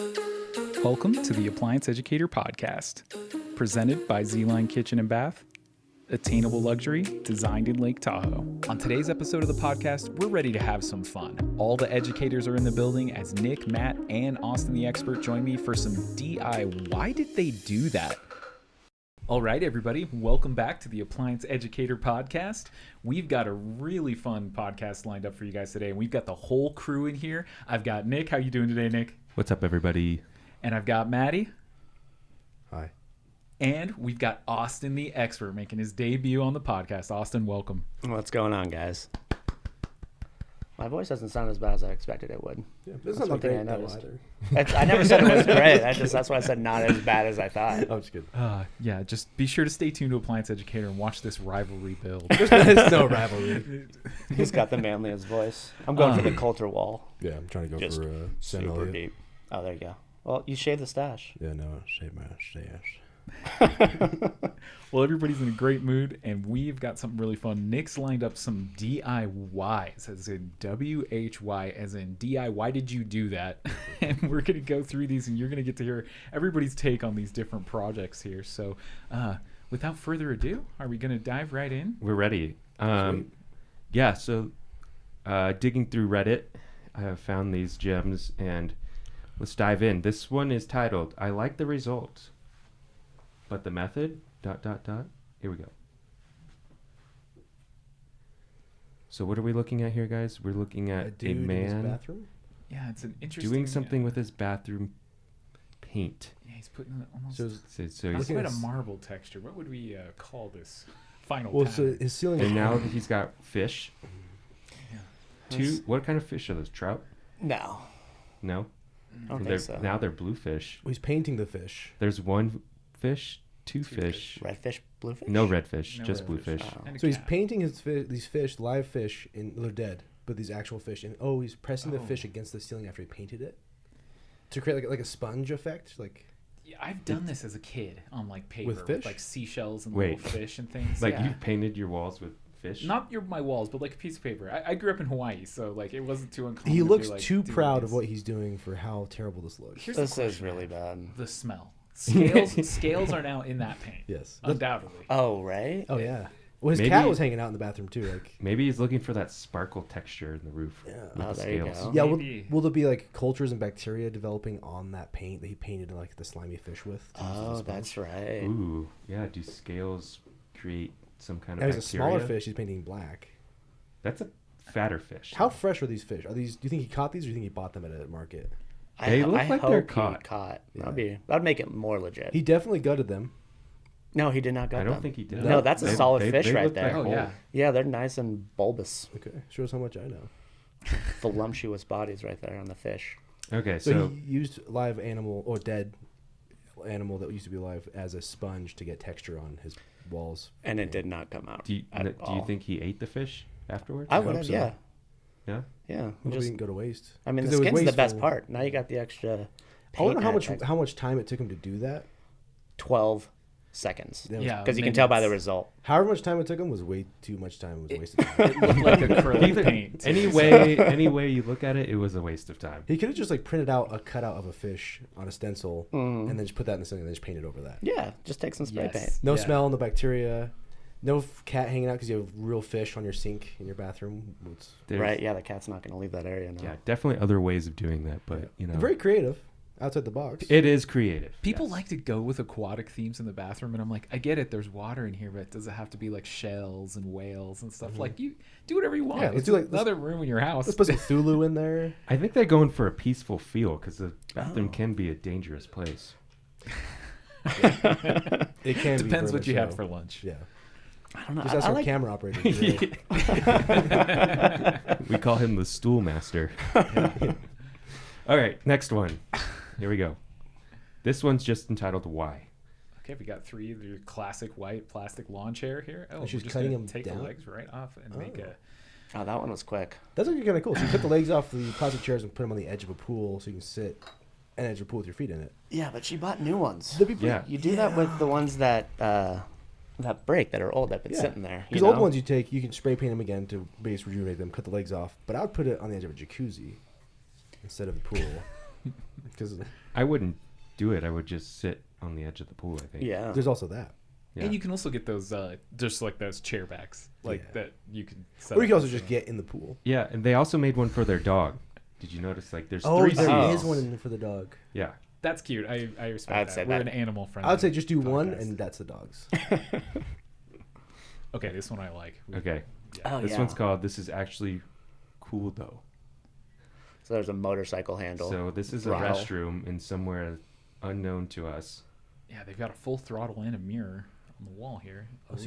Welcome to the Appliance Educator podcast, presented by Z-Line Kitchen and Bath, attainable luxury designed in Lake Tahoe. On today's episode of the podcast, we're ready to have some fun. All the educators are in the building as Nick, Matt, and Austin the expert join me for some DIY. Why did they do that? All right, everybody, welcome back to the Appliance Educator podcast. We've got a really fun podcast lined up for you guys today, and we've got the whole crew in here. I've got Nick. How you doing today, Nick? What's up, everybody? And I've got Maddie. Hi. And we've got Austin the expert making his debut on the podcast. Austin, welcome. What's going on, guys? My voice doesn't sound as bad as I expected it would. Yeah, but it's not that great though either. I never said it was great. That's why I said not as bad as I thought. Oh, it's good. Yeah, just be sure to stay tuned to Appliance Educator and watch this rivalry build. There's no rivalry. He's got the manliest voice. I'm going for the Coulter wall. Yeah, I'm trying to go Just for super deep. Oh, there you go. Well, you shaved the stash. Yeah, no, shave my stash. Well, everybody's in a great mood, and we've got something really fun. Nick's lined up some DIYs, as in WHY, as in DI. Why did you do that? And we're going to go through these, and you're going to get to hear everybody's take on these different projects here. So, without further ado, are we going to dive right in? We're ready. Yeah, so digging through Reddit, I have found these gems, and let's dive in. This one is titled, I like the results, but the method, ... Here we go. So what are we looking at here, guys? We're looking at a man in his bathroom? Yeah, it's an interesting... doing something with his bathroom paint. Yeah, he's putting it almost... So not he's, quite a marble texture. What would we call this final Well, pattern? so his ceiling. and now he's got fish. Yeah. What kind of fish are those? Trout? No, No? I don't They're, think so. now they're bluefish. He's painting the fish. There's one fish, two fish. Redfish, bluefish? No redfish, No just redfish. bluefish. Oh. And a So he's cat. painting these fish, live fish, and they're dead, but these actual fish. And he's pressing the fish against the ceiling after he painted it to create like a sponge effect. Like Yeah, I've done this as a kid on like paper With fish? like seashells and Wait. little fish and things. Like yeah. you've painted your walls with fish? Not my walls, but like a piece of paper. I grew up in Hawaii, so like it wasn't too uncommon. he to looks be, like, too doing proud this. of what he's doing for how terrible this looks. Here's the This is question, really man. bad. The smell. Scales are now in that paint. Yes. Undoubtedly. Oh, right? Oh yeah. Well, his Maybe- cat was hanging out in the bathroom too. Like Maybe he's looking for that sparkle texture in the roof. Yeah. With Oh, the there you scales. go. yeah, Maybe. will there be like cultures and bacteria developing on that paint that he painted like the slimy fish with? to use as a Oh, sponge? that's right. Ooh, yeah. Do scales create some kind of As a bacteria? smaller fish, he's painting black. That's a fatter fish. How fresh are these fish? Are these? Do you think he caught these, or do you think he bought them at a market? They look I like hope they're he caught. Yeah. That'd make it more legit. He definitely gutted them. No, he did not gut I don't them. think he did. No, that's a solid fish right look there. like Oh, whole. yeah. Yeah, they're nice and bulbous. Okay, shows how much I know. Voluptuous bodies right there on the fish. Okay, So, so he used live animal or dead animal that used to be alive as a sponge to get texture on his walls. And it did not come out do you at all. think he ate the fish afterwards? I hope would have, so. yeah. Yeah. Yeah. Well, it Just, didn't go to waste. I mean, 'Cause the it was skin's the best wasteful. part. Now you got the extra I wonder paint how much time it took him to do that. 12 seconds. That was- Yeah. Because you can tell by the minutes. result. However much time it took him was way too much time. It was wasted time. It looked like acrylic paint. Any way you look at it, it was a waste of time. He could have just like printed out a cutout of a fish on a stencil Mm-hmm. and then just put that in the ceiling and then just painted over that. Yeah, just take some spray Yes. paint. No Yeah. smell, no bacteria, no cat hanging out because you have real fish on your sink in your bathroom. It's There's- Right, yeah, the cat's not going to leave that area now. Yeah, definitely other ways of doing that, but you know, very creative, outside the box. it is creative. People yes. like to go with aquatic themes in the bathroom, and I'm like, I get it. There's water in here, but does it have to be like shells and whales and stuff? Like, you do whatever you want. Yeah, let's It's do, like, another room in your house. Let's put some Thulu in there. I think they're going for a peaceful feel because the bathroom can be a dangerous place. It can be Depends for what the you had show. for lunch. Yeah, I don't know. just ask I our like, camera operator. Today. We call him the stool master. All right, next one. Here we go. This one's just entitled "Why." Okay, we got three of your classic white plastic lawn chair here. Oh, she's we're just cutting gonna them take down? the legs right off and make a... Oh, that one was quick. That's actually kind of cool. So you cut the legs off the plastic chairs and put them on the edge of a pool, so you can sit on the edge of a pool with your feet in it. Yeah, but she bought new ones. That'd be pretty- Yeah. You do that with the ones that break, that are old, that have been Yeah. sitting there. Because old ones you take, you can spray paint them again to base rejuvenate them, cut the legs off. But I would put it on the edge of a jacuzzi instead of the pool. Because I wouldn't do it. I would just sit on the edge of the pool, I think. Yeah. there's also that. Yeah. And you can also get those, just like those chair backs, like Yeah. that you can set Or you up can also as just well. get in the pool. Yeah, and they also made one for their dog. Did you notice? Like, there's Oh, three there is seats. one in for the dog. Yeah. That's cute. I respect I'd that. say We're that. an animal friendly. I would say just do one, podcast. and that's the dogs. Okay, this one I like. Okay. Oh, This yeah. one's called "This Is Actually Cool Though." So there's a motorcycle handle. So this is a Throttle. restroom in somewhere unknown to us. Yeah, they've got a full throttle and a mirror on the wall here. Oh, so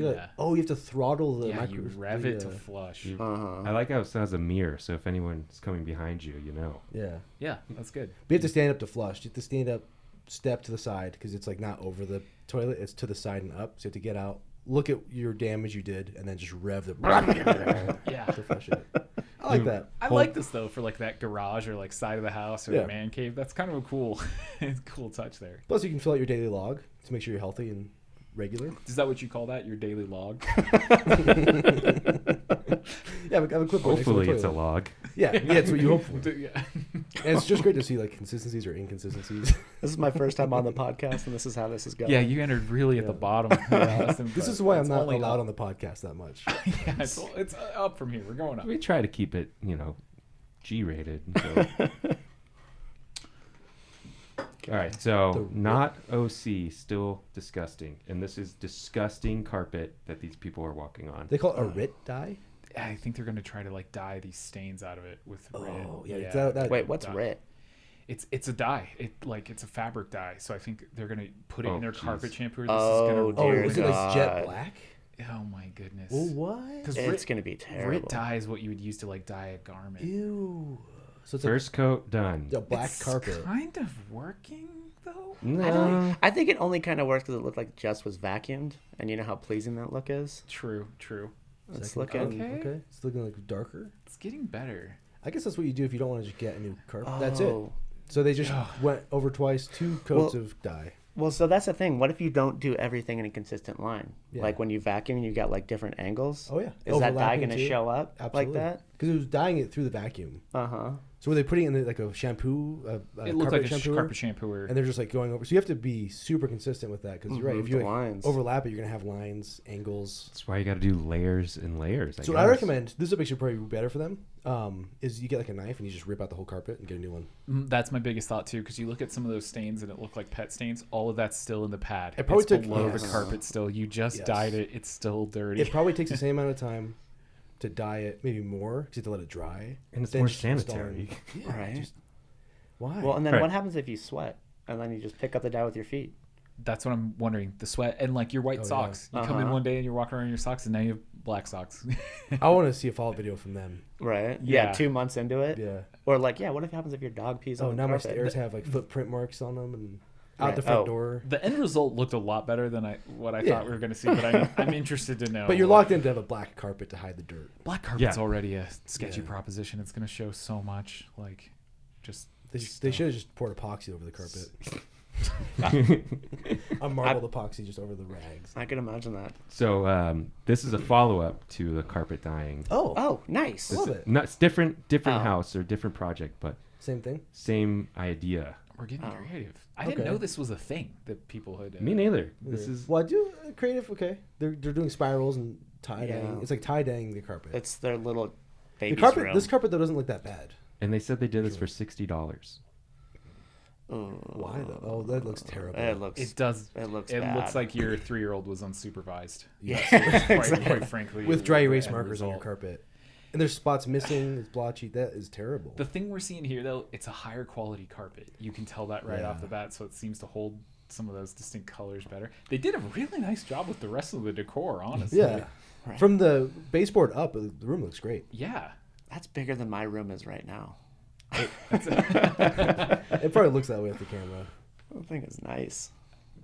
you have to throttle the yeah, micro. you rev it to the, flush. You- Uh-huh. I like how it still has a mirror, so if anyone's coming behind you, you know. yeah. Yeah, that's good. But you have to stand up to flush. You have to stand up, step to the side because it's like not over the toilet. It's to the side and up. So you have to get out, look at your damage you did, and then just rev the Yeah. to flush it. I like that. I like this though for like that garage or like side of the house or Yeah. the man cave. That's kind of a cool, cool touch there. Plus, you can fill out your daily log to make sure you're healthy and regular. Is that what you call that? Your daily log? Yeah, I have a clipboard next to the Hopefully, it's a toilet. log. Yeah, that's what you hope for. Yeah. And it's just great to see like consistencies or inconsistencies. This is my first time on the podcast, and this is how this is going. Yeah, you entered really at the Yeah. bottom. Austin, This but is why I'm it's not only allowed up. on the podcast that much. Yeah, it's up from here. We're going up. We try to keep it, G-rated. So. All right, so The not OC, still disgusting, and this is disgusting carpet that these people are walking on. They call it a RIT dye. I think they're gonna try to like dye these stains out of it with red. Oh, yeah, that- Wait, what's dye. RIT? It's a dye. It's a fabric dye. So I think they're gonna put it Oh, in their jeez. carpet shampoo. This Oh, is gonna Oh, dear is it like jet God. black? Oh my goodness. Well, what? Because It's going to be terrible. Rit dye is what you would use to like dye a garment. Ew. So it's First coat done. like a black It's carpet. kind of working though. No. I think it only kind of works because it looked like just was vacuumed, and you know how pleasing that look is. True. It's Second looking. coat, Okay. Okay. It's looking like darker. It's getting better. I guess that's what you do if you don't want to just get a new carpet. That's it. Oh. So they just Ugh. went over twice, 2 coats Well- of dye. Well, so that's the thing. What if you don't do everything in a consistent line? Yeah. Like when you vacuum, you got like different angles. Oh yeah. Is that dye Overlapping going to too. show up Absolutely. like that? Because it was dyeing it through the vacuum. Uh huh. So were they putting it in like a shampoo, It looked like a shampooer? carpet shampooer. And they're just like going over. So you have to be super consistent with that because you're right. Mhm, If you the like, lines. overlap it, you're gonna have lines, angles. That's why you got to do layers and layers. So what I recommend, this is actually probably better for them, is you get like a knife and you just rip out the whole carpet and get a new one. That's my biggest thought too, because you look at some of those stains and it looked like pet stains. All of that's still in the pad. It probably it's took- below the yes. carpet still. You just Yes. dyed it. It's still dirty. It probably takes the same amount of time to dye it, maybe more, because you have to let it dry. And it's Then more just installing- sanitary. Yeah, Right. just- why? Well, and then Right. what happens if you sweat and then you just pick up the dye with your feet? That's what I'm wondering. The sweat and like your white Oh, yeah. socks. You come in Uh-huh. one day and you're walking around in your socks, and now you have black socks. I want to see a follow-up video from them. Right. Yeah. Yeah. 2 months into it. Yeah. Or like, yeah, what if happens if your dog pees on Oh, the now my carpet? stairs have like footprint marks on them and out Right. the front Oh. door. The end result looked a lot better than what I Yeah. thought we were going to see, but I'm interested to know. But you're locked in to have a black carpet to hide the dirt. Black carpet's Yeah. already a sketchy Yeah. proposition. It's going to show so much, like, just. They stuff. should have just poured epoxy over the carpet. A marbled epoxy just over the rags. I can imagine that. So this is a follow-up to the carpet dyeing. Oh, Oh, nice. Love it. Not it's different Oh. house or different project, but same thing. same idea. We're getting Oh. creative. I didn't Okay. know this was a thing that people had. Me neither. This Yeah. is well, I do creative. Okay, they're doing spirals and tie dyeing. Yeah. It's like tie dyeing the carpet. It's their little The baby's carpet. room. This carpet though doesn't look that bad. and they said they did this for $60. Why though? Oh, that looks terrible. It looks. It does. It looks. It bad. looks like your 3-year-old was unsupervised. Yes. Quite frankly. With dry erase the end markers on your result. carpet, and there's spots missing. It's blotchy. That is terrible. The thing we're seeing here, though, it's a higher quality carpet. You can tell that right off Yeah. the bat, so it seems to hold some of those distinct colors better. They did a really nice job with the rest of the decor, honestly. Yeah. Right. From the baseboard up, the room looks great. Yeah. That's bigger than my room is right now. It probably looks that way with the camera. I think it's nice.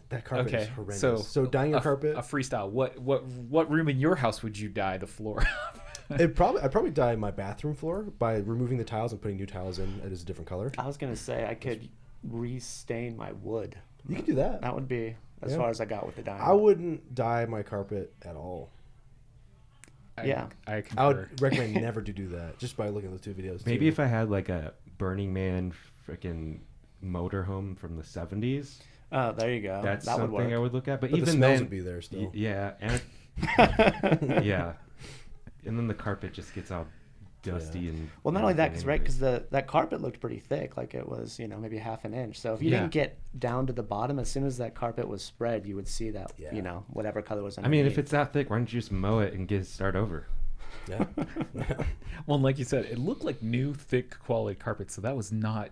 That carpet is Okay. horrendous. So, dyeing your carpet, A freestyle. What room in your house would you dye the floor? I'd probably dye my bathroom floor by removing the tiles and putting new tiles in. It is a different color. I was gonna say I could restain my wood. You can do that. That would be as Yeah. far as I got with the dyeing. I wouldn't dye my carpet at all. Yeah. I concur. I would recommend never to do that just by looking at those 2 videos. Maybe too. if I had like a Burning Man freaking motorhome from the 70s. Oh, there you go. That's that would something work. I would look at. But But even the smells then, would be there still. yeah, and yeah, and then the carpet just gets all dusty and. Well, not only that, everything. because that carpet looked pretty thick, like it was, maybe half an inch. So if you Yeah. didn't get down to the bottom, as soon as that carpet was spread, you would see that, Yeah. whatever color was I underneath. mean, if it's that thick, why don't you just mow it and start over? Yeah. Well, like you said, it looked like new, thick, quality carpet, so that was not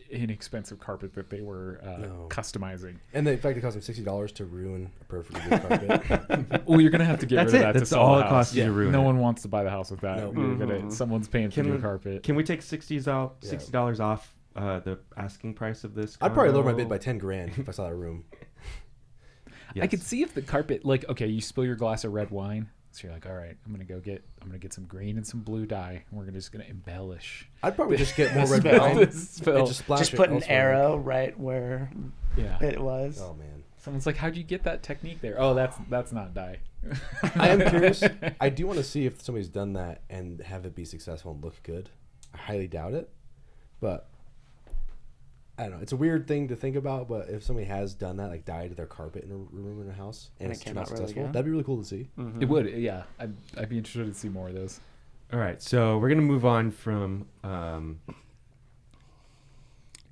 inexpensive carpet that they were No. customizing. And in fact, it cost them $60 to ruin a perfectly good carpet. Well, you're gonna have to get That's rid it. of that That's to sell all the it house. costs you to ruin No it. one wants to buy the house with that. No. You're gonna, someone's paying for new carpet. Can we take $60 off the asking price of this? I'd probably lower my condo? bid by $10,000 if I saw that room. I could see if the carpet, like, okay, you spill your glass of red wine, so you're like, all right, I'm gonna get some green and some blue dye, and we're just gonna embellish. I'd probably just get more red Spill. wine This and spill. just splash just it put an elsewhere. arrow right where Yeah. it was. Oh man, Someone's like, how'd you get that technique there? Oh, that's not dye. I am curious. I do want to see if somebody's done that and have it be successful and look good. I highly doubt it, but I don't know. It's a weird thing to think about, but if somebody has done that, like dyed their carpet in a room in a house, and And it it's came turned out out really successful, good. that'd be really cool to see. It would, yeah. I'd be interested to see more of those. All right, so we're gonna move on from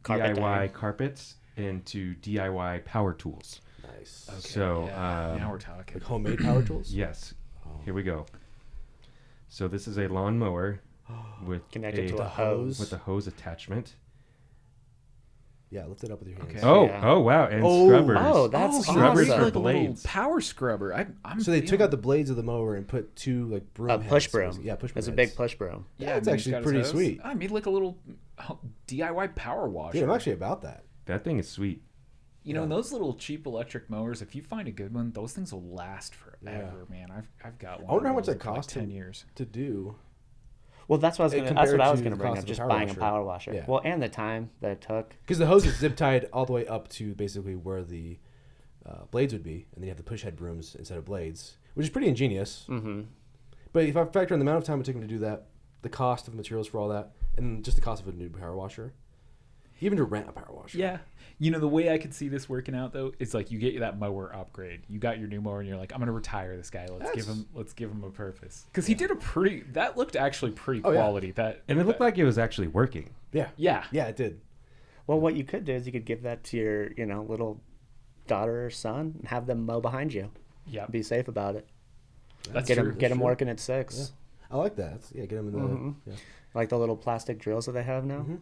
Carpet DIY dyeing. carpets into DIY power tools. Nice. So, now we're talking. Like homemade power tools. Yes, Oh. here we go. So this is a lawn mower with Connected to a hose. hose. with a hose attachment. Yeah, lift it up with your hands. Okay. Oh, Yeah. oh wow, and Oh, scrubbers. Oh, that's Scrubbers awesome. for like a little blades. power scrubber. I'm So they took feeling- out the blades of the mower and put two like broom A heads. push broom. Yeah, push broom. It's a heads. big push broom. Yeah, That's and then he's actually got his pretty hose. sweet. I made like a little DIY power washer. Dude, I'm actually about that. That thing is sweet. You know, and those little cheap electric mowers, if you find a good one, those things will last forever, man. I've got one. I wonder of how much those that for like cost 10 to- years. To do. Well, that's what I was Compared That's what I was to gonna the bring cost up. of a Just power buying washer. a power washer. Yeah. Well, and the time that it took. Because the hose is zip tied all the way up to basically where the blades would be, and then you have the push head brooms instead of blades, which is pretty ingenious. Mm-hmm. But if I factor in the amount of time it took him to do that, the cost of materials for all that, and just the cost of a new power washer, even to rent a power washer. Yeah. You know, the way I could see this working out though, is like you get that mower upgrade. You got your new mower and you're like, I'm gonna retire this guy. Let's give him a purpose. Because he did that looked actually pretty Oh, yeah. quality. That And it looked like it was actually working. Yeah. yeah. Yeah, it did. Well, what you could do is you could give that to your, little daughter or son and have them mow behind you. Yeah. Be safe about it. That's Get true. them true. working at 6. I like that. Get them in the. Mhm. Yeah. Like the little plastic drills that they have now. Mhm.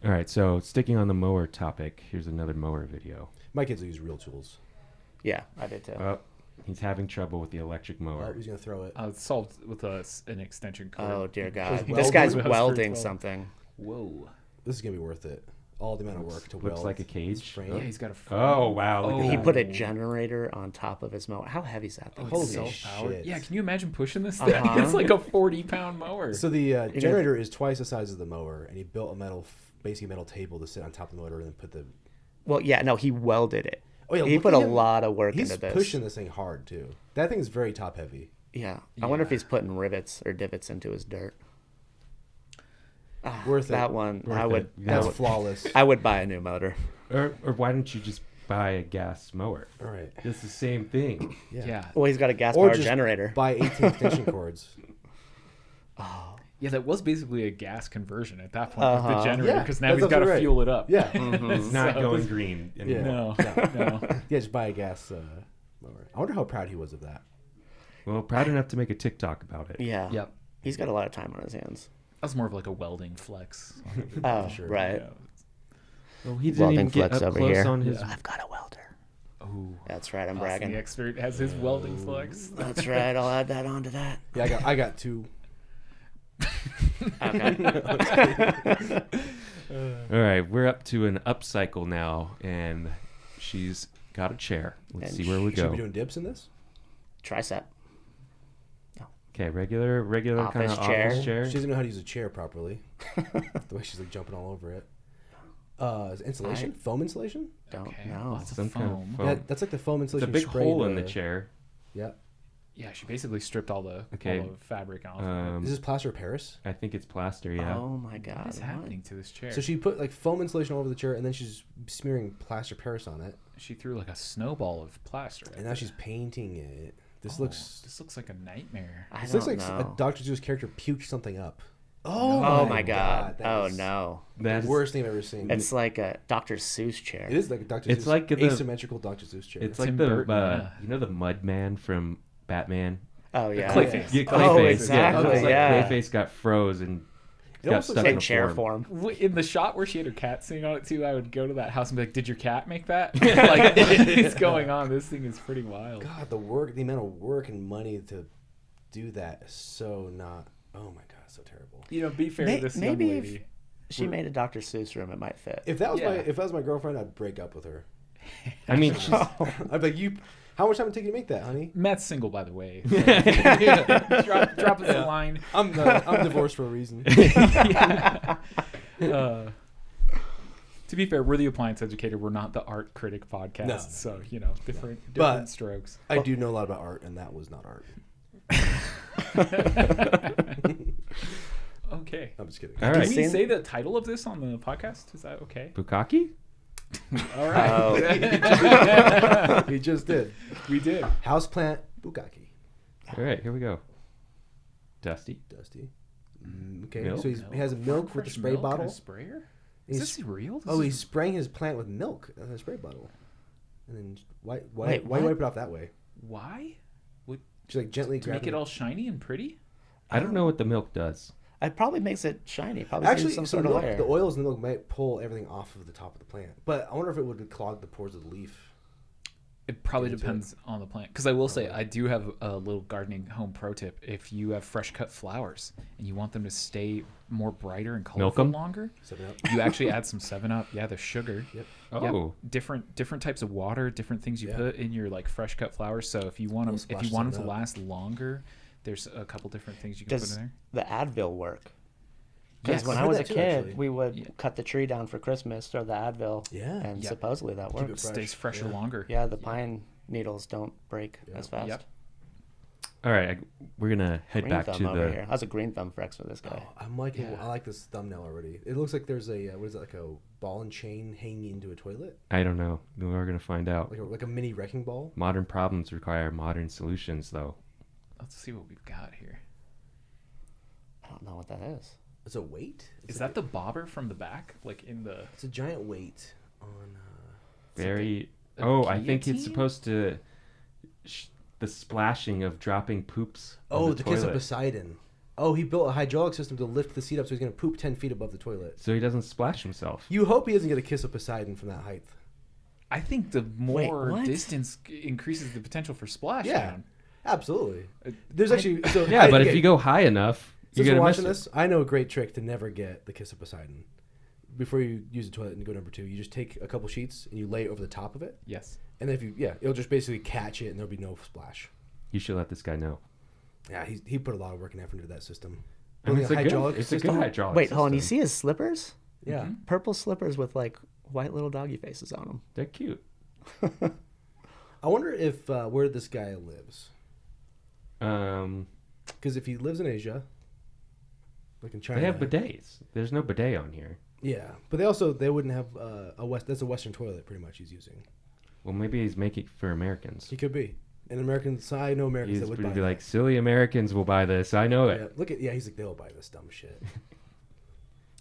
All right, so sticking on the mower topic, here's another mower video. My kids will use real tools. Yeah, I did too. Oh, he's having trouble with the electric Oh, mower. he's gonna throw it. It's solved with an extension cord. Oh dear God! He's This guy's welding. welding That's something. Whoa. This is gonna be worth it. All the amount of work to Looks weld. like a this cage. frame. Yeah, he's got a frame. Oh wow! Look Oh. at He that. put a generator on top of his mower. How heavy is that thing? Oh, Holy it's self-powered. shit. Yeah, can you imagine pushing this thing? Uh-huh. It's like a 40-pound mower. So the gonna- generator is twice the size of the mower, and he built a basically a metal table to sit on top of the motor and then put the. Well, yeah, no, he welded it. Oh yeah, He look put at a him. lot of work He's into this. pushing this thing hard too. That thing is very top heavy. Yeah, I wonder if Yeah. he's putting rivets or divots into his dirt. Worth it. That one, Worth I it. would. Yeah. That's I would, flawless. I would buy a new motor. Or why don't you just buy a gas mower? All right. It's the same thing. yeah. Well, he's got a gas Or powered just generator. buy 18 extension cords. Yeah, that was basically a gas conversion at that point with the Uh-huh. generator, Yeah, because now that's he's got to absolutely right. fuel it up. Yeah. It's not So- going green Yeah. anymore. No, no. Yeah, just buy a gas mower. I wonder how proud he was of that. Well, proud enough to make a TikTok about it. Yeah. Yep. He's got a lot of time on his hands. That was more of like a welding flex. Oh, sure. right. Yeah. Well, he didn't Welding even get flex up over close here. on his. I've got a welder. Oh, That's right. I'm Austin, bragging. the expert has his welding flex. That's right. I'll add that onto that. Yeah, I got two. Okay. All right, we're up to an upcycle now, and she's got a chair. Let's And see where we Should we go. be doing dips in this? Tricep. Okay, regular kind of Office chair. office chair. She doesn't know how to use a chair properly. The way she's like jumping all over it. Is it insulation? Foam insulation? Don't Okay, know. lots of Some kind of foam. foam. Yeah, that's like the foam It's a insulation. big you spray hole in into- the chair. Yeah. Yeah, she basically stripped all the fabric off. Is this plaster of Paris? I think it's plaster. Yeah. Oh my God! What is happening to this chair? So she put like foam insulation all over the chair, and then she's smearing plaster of Paris on it. She threw like a snowball of plaster. And now she's painting it. This looks like a nightmare. This looks like a Dr. Seuss character puked something up. Oh my God! Oh no! That's the worst thing I've ever seen. It's like a Dr. Seuss chair. It is like a Dr. It's Seuss, like asymmetrical Dr. Seuss chair. It's like you know the Mud Man from Batman. Oh yeah, Clayface. Yeah, Clayface. Oh exactly. Yeah, Clayface got froze and got stuck in chair form. In the shot where she had her cat sitting on it too, I would go to that house and be like, "Did your cat make that?" Like, what is going on? This thing is pretty wild. God, the amount of work and money to do that is so not. Oh my God, so terrible. You know, be fair to this young maybe lady. if she made a Dr. Seuss room, it might fit. If that was my girlfriend, I'd break up with her. I mean, I'd be like, how much time would it take you to make that, honey? Matt's single, by the way. So drop us a line. I'm divorced for a reason. To be fair, we're the Appliance Educator. We're not the art critic podcast. No. So, you know, different But strokes. I do know a lot about art, and that was not art. Okay. I'm just kidding. all Can right. we say the title of this on the podcast? Is that okay? Bukkake? All right. Oh. We just did. We did. Houseplant bukkake. All right, here we go. Dusty. Okay, Milk? so he has milk with a Fresh spray milk and bottle. a sprayer? Is this real? He's spraying his plant with milk in a spray bottle, and then why Wait, wipe what? it off that way? Why? Just like gently To make it all shiny and pretty? I don't know what the milk does. It probably makes it shiny. Probably Actually, some so sort of milk, layer. the oils in the milk might pull everything off of the top of the plant, but I wonder if it would clog the pores of the leaf. It probably Into depends on the plant. Because I will say, I do have a little gardening home pro tip. If you have fresh cut flowers and you want them to stay more brighter and Milk colorful 'em? longer, 7-Up. you actually add some 7-Up. Yeah, there's sugar. Yep. Oh. Different types of water, different things you Yeah. put in your like fresh cut flowers. So if you want them, Little if you splash want them to 7-Up. last longer, there's a couple different things you can put Does in there. the Advil work? Because Yes. when I've I heard was a that too, kid, actually. we would Yeah. cut the tree down for Christmas, throw the Advil, Yeah. and Yep. supposedly that Keep it works. fresh. Stays fresher Yeah. longer. Yeah, the pine needles don't break Yeah. as fast. Yep. All right, we're gonna head Green back thumb to over the. here. I was a green thumb for for this guy. Oh, I'm liking. Yeah. I like this thumbnail already. It looks like there's a what is it, like a ball and chain hanging into a toilet, I don't know. We're gonna find out. like a mini wrecking ball. Modern problems require modern solutions, though. Let's see what we've got here. I don't know what that is. It's a weight. Is that the bobber from the back? Like in the... It's a giant weight on. Very. a Oh, I think guillotine? it's supposed to. The splashing of dropping poops. on Oh, the the kiss of toilet. Poseidon. Oh, he built a hydraulic system to lift the seat up so he's gonna poop 10 feet above the toilet. So he doesn't splash himself. You hope he doesn't get a kiss of Poseidon from that height. I think the more what? distance increases the potential for splashdown. Yeah, absolutely. Uh, There's actually so Yeah, but if you go high enough, you're since we're gonna miss watching it. this, I know a great trick to never get the kiss of Poseidon. Before you use the toilet and go number 2, you just take a couple sheets and you lay it over the top of it, Yes. and then it'll just basically catch it and there'll be no splash. You should let this guy know. Yeah, he put a lot of work and effort into that system. I mean, Building it's a good system. hydraulic Wait, hold on. You system. see his slippers? Yeah. Mhm. Purple slippers with like white little doggy faces on them. They're cute. I wonder if where this guy lives. Because if he lives in Asia, like in China, They have bidets. There's no bidet on here. Yeah, but they wouldn't have that's a Western toilet pretty much he's using. Well, maybe he's making it for Americans. He could be. And Americans, I know Americans He's that would going buy to be that. like, silly Americans will buy this. I know it. Yeah, he's like, they'll buy this dumb shit.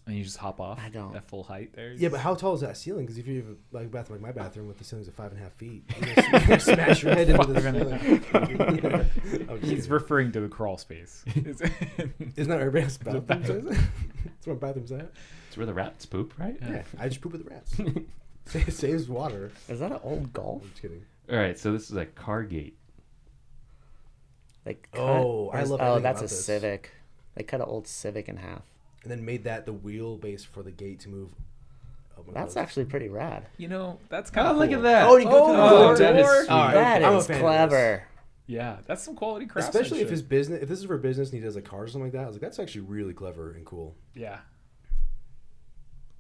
And you just hop off I don't. at full height there. Yeah, but how tall is that ceiling? Because if you have like a bathroom like my bathroom with the ceilings at 5.5 feet, you're gonna smash your head into the ceiling. I'm just He's kidding. referring to the crawl space. Isn't that where everybody has bathrooms? That's where bathrooms at. It's where the rats poop, right? Yeah, I just poop with the rats. Saves water. Is that an old Golf? I'm just kidding. All right, so this is a car gate. Like Oh, I love Oh, everything that's about a this. Civic. They cut an old Civic in half. And then made that the wheelbase for the gate to move. Oh my That's God. actually pretty rad. You know, that's kind Oh, of look cool. at that. Oh, you go through the Oh, door. that is Door. sweet. All right. That I'm a is fan of clever. Yeah, that's some quality craftsmanship. Especially if his business, if this is for business and he does like cars or something like that, I was like, that's actually really clever and cool. Yeah.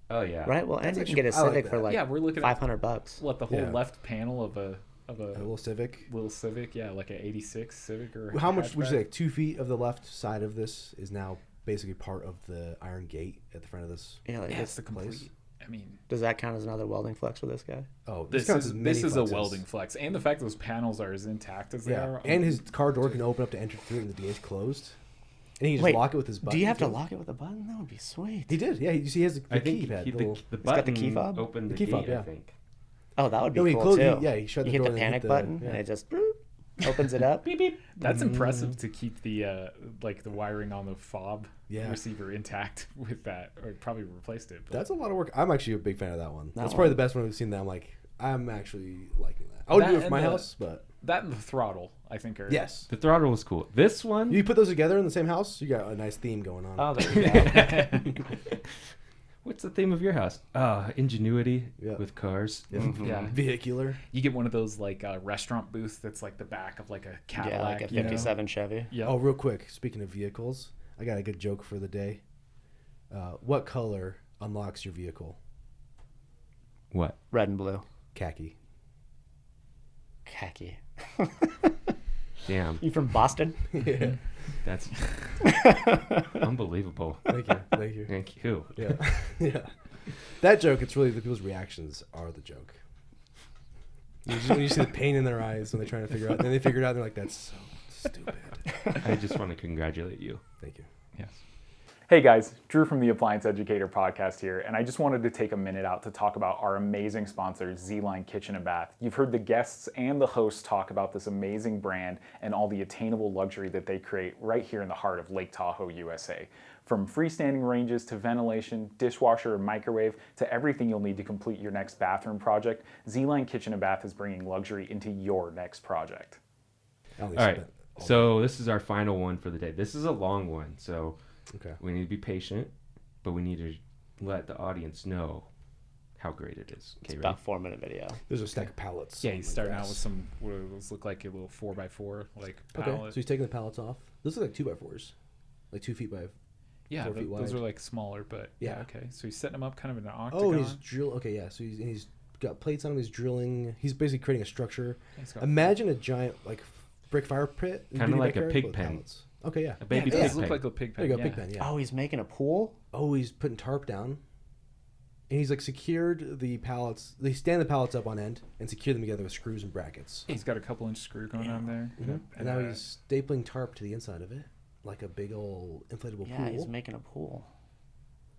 Oh, yeah. Right? Well, That's and you can actually- get a I like Civic for that. like Yeah, we're looking at $500. what the whole Yeah. left panel of a of a little Civic. Yeah, like an '86 Civic or. How much would you hatchback. say? Like 2 feet of the left side of this is now basically part of the iron gate at the front of this. Yeah, like Yeah, this, it's the complete. I mean, does that count as another welding flex for this guy? Oh, this counts is as many a flexes. welding flex, and the fact those panels are as intact as they Yeah, are. and his car door can open up to enter through, and the DH closed. And he can just Wait, lock it with his button. Do you have to too. lock it with a button? That would be sweet. He did. Yeah, you see, he has the I think keypad. the got the button key fob? opened The the key gate, fob, yeah. I think. Oh, that would be No, he cool closed- too. yeah, he shut the you door hit the and panic hit the- button, yeah. and it just opens it up. Beep beep. That's impressive to keep the like the wiring on the fob Yeah. receiver intact with that, or probably replaced it. But That's a lot of work. I'm actually a big fan of that one. That That's probably one. the best one we've seen. That I'm actually liking that. I would That do it for and my the- house, but that and the throttle, I think, are yes. The throttle was cool. This one, You put those together in the same house, you got a nice theme going on. Oh, there you go. what's the theme of your house? Ingenuity Yeah. with cars. Yeah. Yeah. Vehicular. You get one of those like restaurant booths that's like the back of like a Cadillac. Yeah, like a you know? 57 Chevy. Yeah. Oh, real quick. Speaking of vehicles, I got a good joke for the day. What color unlocks your vehicle? What? Red and blue. Khaki. Khaki. Damn. You from Boston? Yeah. That's unbelievable. Thank you. Thank you. Thank you. Yeah. Yeah. That joke, it's really the people's reactions are the joke. When you see the pain in their eyes when they're trying to figure out, then they figure it out, and they're like, that's so stupid. I just want to congratulate you. Thank you. Yes. Hey guys, Drew from the Appliance Educator podcast here, and I just wanted to take a minute out to talk about our amazing sponsor, Z-Line Kitchen and Bath. You've heard the guests and the hosts talk about this amazing brand and all the attainable luxury that they create right here in the heart of Lake Tahoe, USA. From freestanding ranges to ventilation, dishwasher and microwave, to everything you'll need to complete your next bathroom project, Z-Line Kitchen and Bath is bringing luxury into your next project. All right. So this is our final one for the day. This is a long one, so Okay. we need to be patient, but we need to let the audience know how great it is. It's Okay, about ready? 4-minute video. There's a stack of pallets. Yeah, on he's the starting out grass. with some, what those look like a little 4x4 like Okay. pallet. So he's taking the pallets off. Those look like 2x4s. Like 2 feet by. Yeah, 4 feet those wide. are like smaller, but yeah. Yeah. Okay, so he's setting them up kind of in an Oh, octagon. and he's drill. Okay, yeah. So he's got plates on him. He's drilling. He's basically creating a structure. He's got- Imagine a giant like brick fire pit. in Kinda your like a backyard pig with pen. pallets. Okay, yeah. A yeah, baby it does pig look pen. like a pig There pen. you go, yeah. pig pen. Yeah. Oh, he's making a pool? Oh, he's putting tarp down. And he's like secured the pallets. They stand the pallets up on end and secure them together with screws and brackets. He's got a couple inch screw going on there. Mhm. Yep. And now he's stapling tarp to the inside of it, like a big old inflatable Yeah, pool. he's making a pool.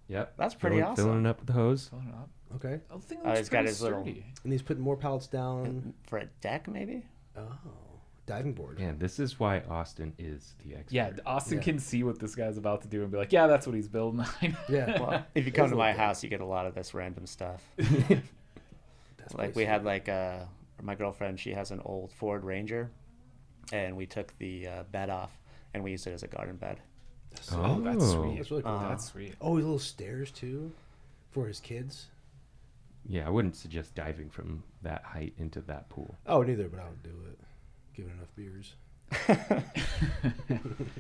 Yep. That's pretty awesome. Filling it up with the hose. filling it up. Okay. Oh, the thing Oh, looks he's got pretty his little- sturdy. And he's putting more pallets down. For a deck, maybe? Oh, diving board. Man, this is why Austin is the expert. Yeah, Austin Yeah. can see what this guy's about to do and be like, yeah, that's what he's building. Yeah. Well, if you It come is to a my little house, you get a lot of this random stuff. That's Like we had like my girlfriend, she has an old Ford Ranger, and we took the bed off and we used it as a garden bed. Oh, that's Oh. sweet. That's really cool. That's sweet. Oh, his little stairs too, for his kids. Yeah, I wouldn't suggest diving from that height into that pool. Oh, neither, but I would do it. Given enough beers.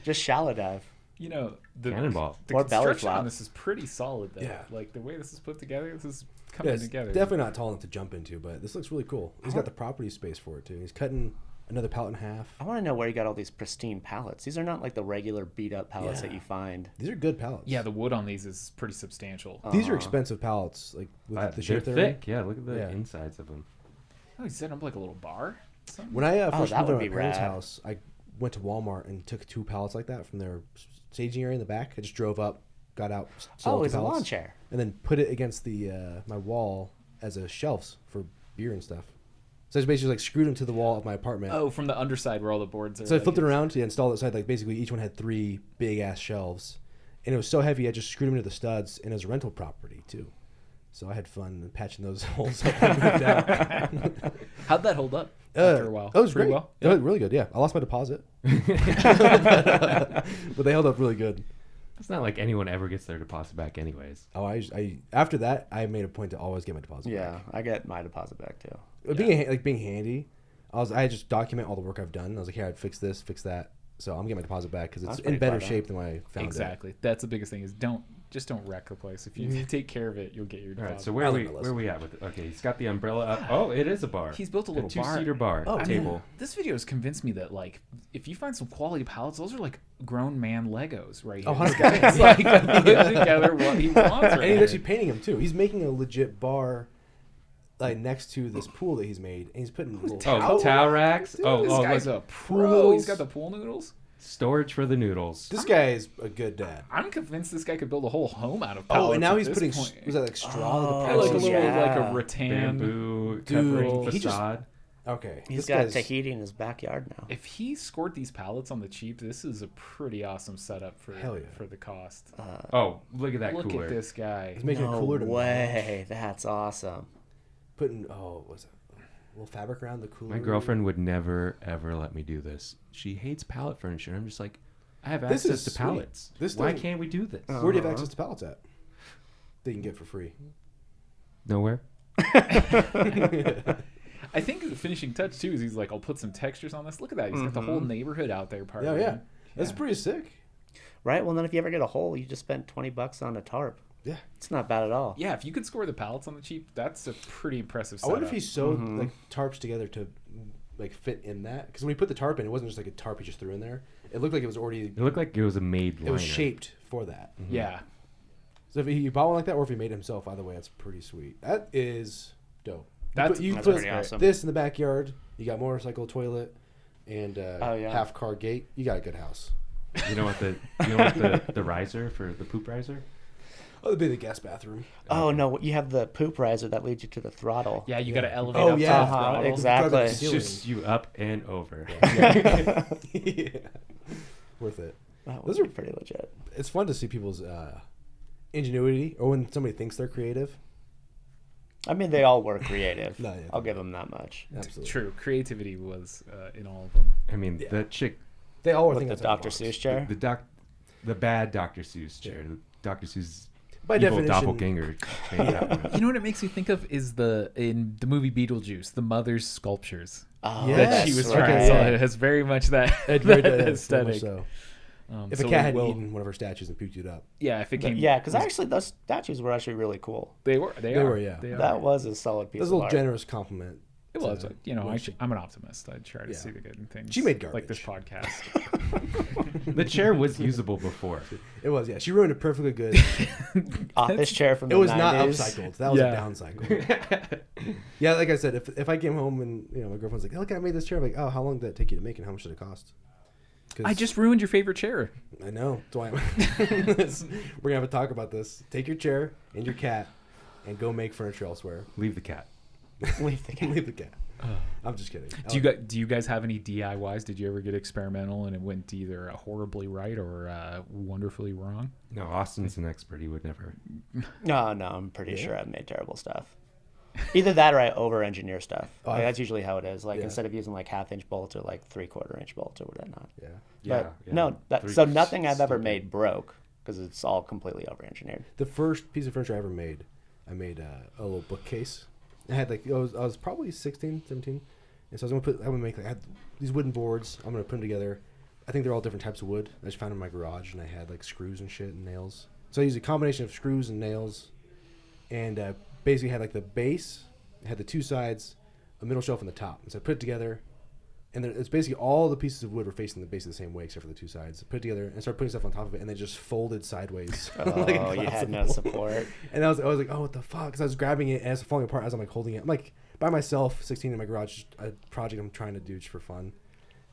Just shallow dive. You know, the Cannonball. The Or belly construction on flop. this is pretty solid, though. Yeah. Like the way this is put together, this is Yeah, coming it's together. definitely not tall enough to jump into, but this looks really cool. He's got the property space for it too. He's cutting another pallet in half. I want to know where you got all these pristine pallets. These are not like the regular beat up pallets that Yeah. you find. These are good pallets. Yeah, the wood on these is pretty substantial. These are expensive pallets, like with the They're shape they're in. thick. Yeah, look at the Yeah. insides of them. Oh, he's setting up like a little bar? Something? When I first that moved would to my be parents' rad. house, I went to Walmart and took 2 pallets like that from their staging area in the back. I just drove up, got out, Oh, the it's a lawn pallets, chair. and then put it against the my wall as a shelves for beer and stuff. So I just basically like screwed them to the wall of my apartment. Oh, from the underside where all the boards are. So I like, flipped it around to install it side. Like basically each one had 3 big ass shelves, and it was so heavy I just screwed them to the studs, and it was a rental property too. So I had fun patching those holes up and moved out. How'd that hold up after a while? That was Pretty great. well. It was really good. Yeah, I lost my deposit, but they held up really good. It's not like anyone ever gets their deposit back, anyways. Oh, I after that I made a point to always get my deposit. Yeah, back. I get my deposit back too. Being handy, I just document all the work I've done. I was like, here, I'd fix that. So I'm getting my deposit back because it's That's in pretty better far shape than when I found it. Exactly. That's the biggest thing is don't Just don't wreck the place. If you take care of it, you'll get your All right, job. so where are we at with it? Okay, he's got the umbrella up. Oh, it is a bar. He's built a little bar. two-seater bar table. This video has convinced me that like if you find some quality pallets, those are like grown man Legos right here. Oh, This guy's like putting together what he wants. Right And he's here. actually painting them too. He's making a legit bar, like next to this pool that he's made, and he's putting little Towel racks. Dude, Oh, this oh, guy's look, a pro. He's got the pool noodles. storage for the noodles. This guy is a good dad. I'm convinced this guy could build a whole home out of Oh, pallets. and now at he's this putting point. was that like straw? Oh, Yeah, like a little yeah. like a rattan. Bamboo Dude, covering he just- facade. Okay, He's this got guy's- Tahiti in his backyard now. If he scored these pallets on the cheap, this is a pretty awesome setup for Hell yeah. for the cost. Oh, look at that Look cooler. at this guy. He's making No it cooler to way. That's awesome. putting was it a little fabric around the cooler. My girlfriend would never ever let me do this. She hates pallet furniture. I'm just like, I have This access is to sweet. pallets. This Why doesn't- can't we do this? Where do you have access to pallets at? That you can get for free. Nowhere. I think the finishing touch too is he's like, I'll put some textures on this. Look at that. He's got the whole neighborhood out there. Part Yeah, of it. yeah, that's Yeah. pretty sick. Right? Well, then if you ever get a hole, you just spent $20 on a tarp. Yeah. It's not bad at all. Yeah, if you could score the pallets on the cheap, that's a pretty impressive I setup. wonder if he sewed like tarps together to like fit in that, because when he put the tarp in, it wasn't just like a tarp he just threw in there. It looked like it was already. It looked like it was a made liner. It was shaped for that. Yeah. So if he bought one like that, or if he made it himself, either way, that's pretty sweet. That is dope. That's you That's put pretty awesome. this in the backyard. You got motorcycle toilet and yeah. half car gate. You got a good house. You know what the the riser for the poop riser? Oh, it'd be the guest bathroom. Oh, no. You have the poop riser that leads you to the throttle. Yeah, you got to elevate Oh, up yeah. to the throttle. Exactly. It's just you up and over. Yeah. Worth it. That Those was are- pretty legit. It's fun to see people's ingenuity, or when somebody thinks they're creative. I mean, they all were creative. No, yeah. I'll give them that much. Absolutely. True. Creativity was in all of them. I mean, Yeah. that chick, They all were With thinking the outside Dr. box. Seuss chair. the bad Dr. Seuss chair, the Dr. Seuss By evil definition, doppelganger. made that one. You know what it makes me think of is in the movie Beetlejuice, the mother's sculptures Oh, Yeah. that Yes, she was okay, trying to yeah. sell. It has very much that, It very that does, so much aesthetic. so. If So a cat had we'll- eaten one of her statues and puked it up, yeah, if it came, Yeah, because actually those statues were actually really cool. they were, yeah. They are. That was a solid piece that's of a little art. generous compliment. It was, to you know, what she- I'm an optimist. I try to Yeah. see the good in things. She made like this garbage. podcast. The chair was usable before. It was, yeah. She ruined it perfectly good. Office chair from It the was 90s. not upcycled. That was Yeah. a downcycle. Yeah, like I said, if I came home and my girlfriend's like, "Look, I made this chair," I'm like, "Oh, how long did that take you to make, and how much did it cost?" 'Cause I just ruined your favorite chair. I know. That's why we're gonna have a talk about this. Take your chair and your cat, and go make furniture elsewhere. Leave the cat. Leave the cat. Leave the cat. I'm just kidding. Do you guys have any DIYs? Did you ever get experimental and it went either horribly right or wonderfully wrong? No, Austin's an expert. He would never. No, I'm pretty sure I've made terrible stuff. Either that or I over-engineer stuff. Oh, Like, I've- that's usually how it is. Like Yeah. instead of using like half-inch bolts or like 3/4-inch bolts or whatnot. Yeah. But no, so nothing I've ever made broke because it's all completely over-engineered. The first piece of furniture I ever made, I made a little bookcase. I had I was probably 16, 17, and so I was gonna make I had these wooden boards. I'm gonna put them together. I think they're all different types of wood. I just found them in my garage, and I had like screws and shit and nails. So I used a combination of screws and nails, and basically had like the base, it had the two sides, a middle shelf, and the top. And so I put it together, and then it's basically all the pieces of wood were facing the basically the same way except for the two sides. Put it together and started putting stuff on top of it, and they just folded sideways. Oh, like a you glass had of no wood. support. And I was like, oh, what the fuck? Because I was grabbing it and it's falling apart as I'm like holding it. I'm like by myself, 16 in my garage, just a project I'm trying to do just for fun.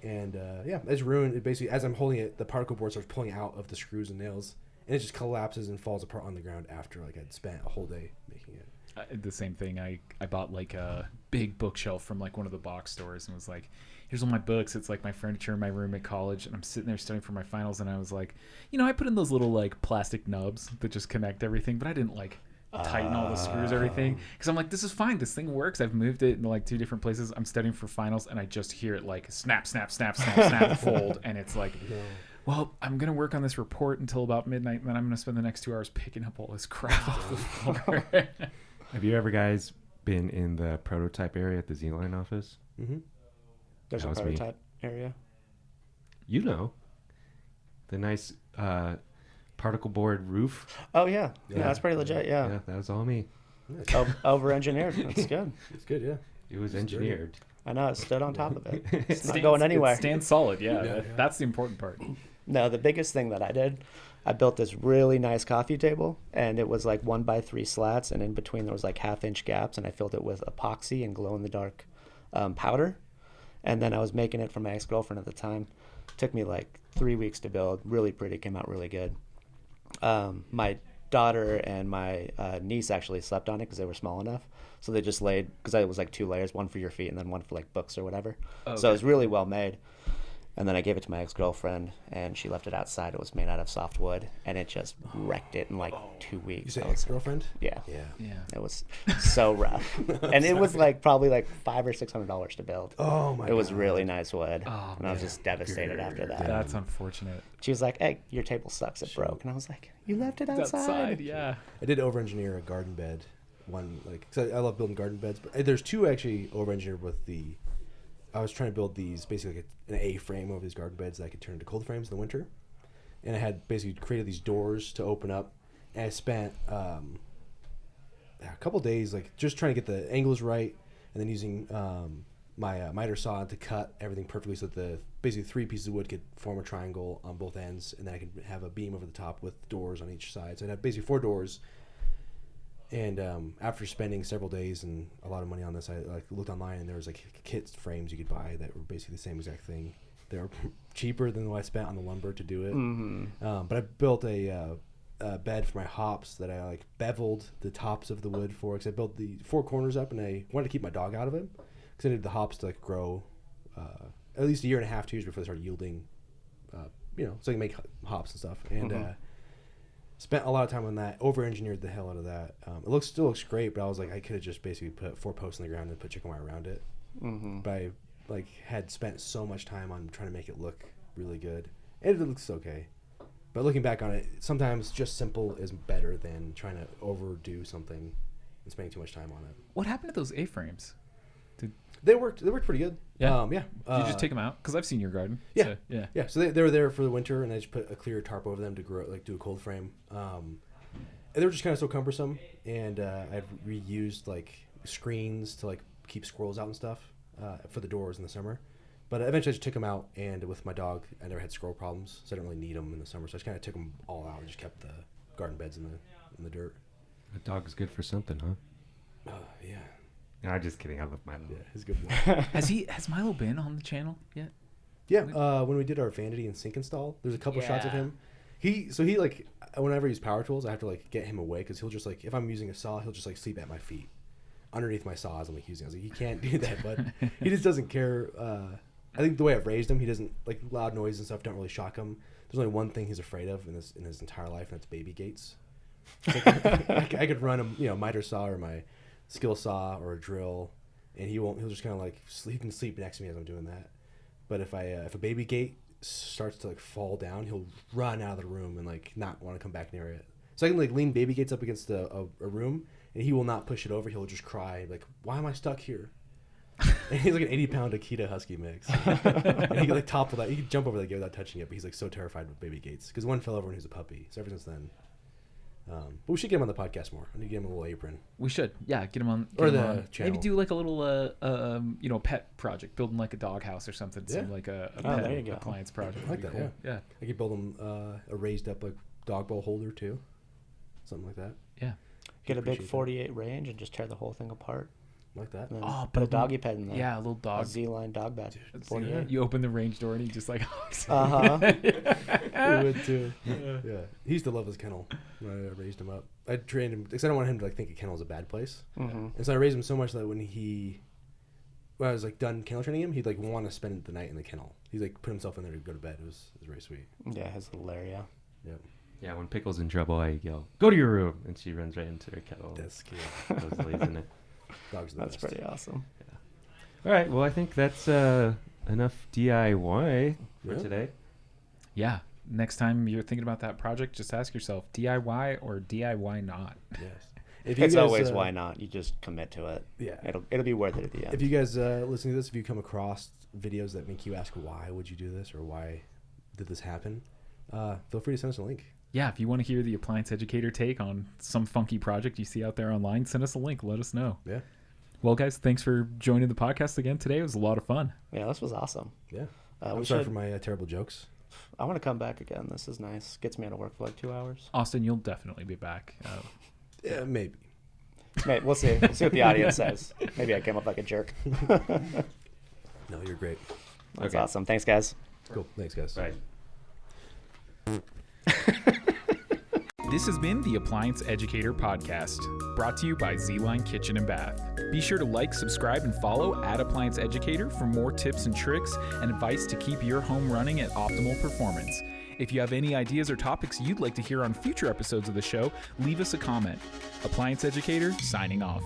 And yeah, it's ruined. It basically, as I'm holding it, the particle board starts pulling out of the screws and nails, and it just collapses and falls apart on the ground after like I'd spent a whole day making it. The same thing. I bought like a big bookshelf from like one of the box stores and was like, here's all my books. It's like my furniture in my room at college. And I'm sitting there studying for my finals. And I was like, I put in those little like plastic nubs that just connect everything. But I didn't like tighten all the screws, everything. Because I'm like, this is fine. This thing works. I've moved it in like 2 different places. I'm studying for finals. And I just hear it like snap, snap, snap, snap, snap, fold. And it's like, well, I'm going to work on this report until about midnight. And then I'm going to spend the next 2 hours picking up all this crap off the floor. Have you ever guys been in the prototype area at the Z-Line office? Mm-hmm. There's That a was me. prototype area. You know, the nice particle board roof. Oh yeah, Yeah. yeah, that's pretty legit. Yeah, Yeah, that was all me. over engineered. That's good. It's good, yeah. It was It's dirty. engineered. I know it stood on top of it. It's not Stands- going anywhere. It stands solid. Yeah, Yeah. that's the important part. No, the biggest thing that I did, I built this really nice coffee table, and it was like 1x3 slats, and in between there was like 1/2 inch gaps, and I filled it with epoxy and glow in the dark powder. And then I was making it for my ex-girlfriend at the time. Took me like 3 weeks to build. Really pretty, came out really good. My daughter and my niece actually slept on it because they were small enough. So they just laid, because it was like 2 layers, one for your feet and then one for like books or whatever. Okay. So it was really well made. And then I gave it to my ex-girlfriend, and she left it outside. It was made out of softwood, and it just wrecked it in like 2 You weeks. say I was- ex-girlfriend? Yeah. Yeah. Yeah. It was so rough. And it was like probably like $500 or $600 to build. Oh my It was God. really nice wood. Oh, And I was man. just devastated after that. That's unfortunate. She was like, "Hey, your table sucks. It broke." And I was like, "You left it outside." Yeah. I did over-engineer a garden bed. One, like, cause I love building garden beds, but there's two actually over-engineered with the. I was trying to build these basically like an A-frame over these garden beds that I could turn into cold frames in the winter, and I had basically created these doors to open up, and I spent a couple days like just trying to get the angles right, and then using my miter saw to cut everything perfectly so that the basically 3 pieces of wood could form a triangle on both ends, and then I could have a beam over the top with doors on each side. So I'd have basically 4 doors. And after spending several days and a lot of money on this, I like looked online, and there was like kit frames you could buy that were basically the same exact thing. They were cheaper than what I spent on the lumber to do it. Mm-hmm. But I built a bed for my hops that I like beveled the tops of the wood for, because I built the 4 corners up, and I wanted to keep my dog out of it because I needed the hops to like grow at least a year and a half, 2 years before they started yielding, so I can make hops and stuff. And spent a lot of time on that, over-engineered the hell out of that. It still looks great, but I was like, I could have just basically put 4 posts in the ground and put chicken wire around it. Mm-hmm. But I like had spent so much time on trying to make it look really good, and it looks okay. But looking back on it, sometimes just simple is better than trying to overdo something and spending too much time on it. What happened to those A-frames? They worked pretty good. Yeah? Yeah. Did you just take them out? Because I've seen your garden. Yeah. So, yeah. Yeah, so they were there for the winter, and I just put a clear tarp over them to grow, like do a cold frame. And they were just kind of so cumbersome, and I'd reused like screens to like keep squirrels out and stuff for the doors in the summer. But eventually I just took them out, and with my dog, I never had squirrel problems, so I didn't really need them in the summer. So I just kind of took them all out and just kept the garden beds in the dirt. A dog is good for something, huh? Yeah. No, I'm just kidding. I love Milo. Yeah, he's a good boy. Has Milo been on the channel yet? Yeah, when we did our vanity and sink install, there's a couple shots of Yeah. him. He like whenever I use power tools, I have to like get him away because he'll just like, if I'm using a saw, he'll just like sleep at my feet, underneath my saw as I'm like using. I was like, you can't do that, bud. He just doesn't care. I think the way I've raised him, he doesn't like loud noise and stuff. Don't really shock him. There's only one thing he's afraid of in his entire life, and that's baby gates. Like, I could run a miter saw or my skill saw or a drill, and he'll just kind of like sleep next to me as I'm doing that. But if a baby gate starts to like fall down, he'll run out of the room and like not want to come back near it. So I can like lean baby gates up against a room, and he will not push it over. He'll just cry like, "Why am I stuck here?" And he's like an 80-pound Akita Husky mix, and he could like topple that. He could jump over that gate without touching it, but he's like so terrified with baby gates because one fell over when he was a puppy. So ever since then. But we should get him on the podcast more. I need to get him a little apron. We should. Yeah, get him on. Or him the on. channel. Maybe do like a little, pet project, building like a doghouse or something. Yeah. Seem like a Oh, pet there you go. appliance project. I like Would be that, cool. Yeah. I could build him a raised up like dog bowl holder too, something like that. Yeah. Get a big Appreciate that. 48 range and just tear the whole thing apart. Like that. And then Oh, put a build them- doggy pet in there. Yeah, a little A dog. Z-line dog bed. That's 48. You open the range door and he just like. Uh-huh. He would too. Yeah, he used to love his kennel when I raised him up. I trained him because I don't want him to like think a kennel is a bad place, Mm-hmm. and so I raised him so much that when I was like done kennel training him, he'd like want to spend the night in the kennel. He'd like put himself in there to go to bed. It was very sweet. Yeah, his little area. Yep, Yeah, when Pickle's in trouble, I yell, "Go to your room!" and she runs right into her kettle. that's cute. Those lays in it. Dogs are the That's best. pretty awesome. All right. Well, I think that's enough DIY for Yeah. today. Yeah. Next time you're thinking about that project, just ask yourself DIY or DIY not. Yes. If It's guys, always why not. You just commit to it. Yeah. It'll be worth it at the end. If you guys listening to this, if you come across videos that make you ask why would you do this or why did this happen, feel free to send us a link. yeah, if you want to hear the Appliance Educator take on some funky project you see out there online, send us a link. Let us know. Yeah. Well, guys, thanks for joining the podcast again today. It was a lot of fun. Yeah, this was awesome. Yeah. We I'm sorry should- for my terrible jokes. I want to come back again. This is nice. Gets me out of work for like 2 hours. Austin, you'll definitely be back. Yeah, maybe. Mate, we'll see. We'll see what the audience says. Maybe I came up like a jerk. No, you're great. That's Okay. awesome. Thanks, guys. Cool. Thanks, guys. Right. This has been the Appliance Educator Podcast, brought to you by Z-Line Kitchen and Bath. Be sure to like, subscribe, and follow at Appliance Educator for more tips and tricks and advice to keep your home running at optimal performance. If you have any ideas or topics you'd like to hear on future episodes of the show, leave us a comment. Appliance Educator, signing off.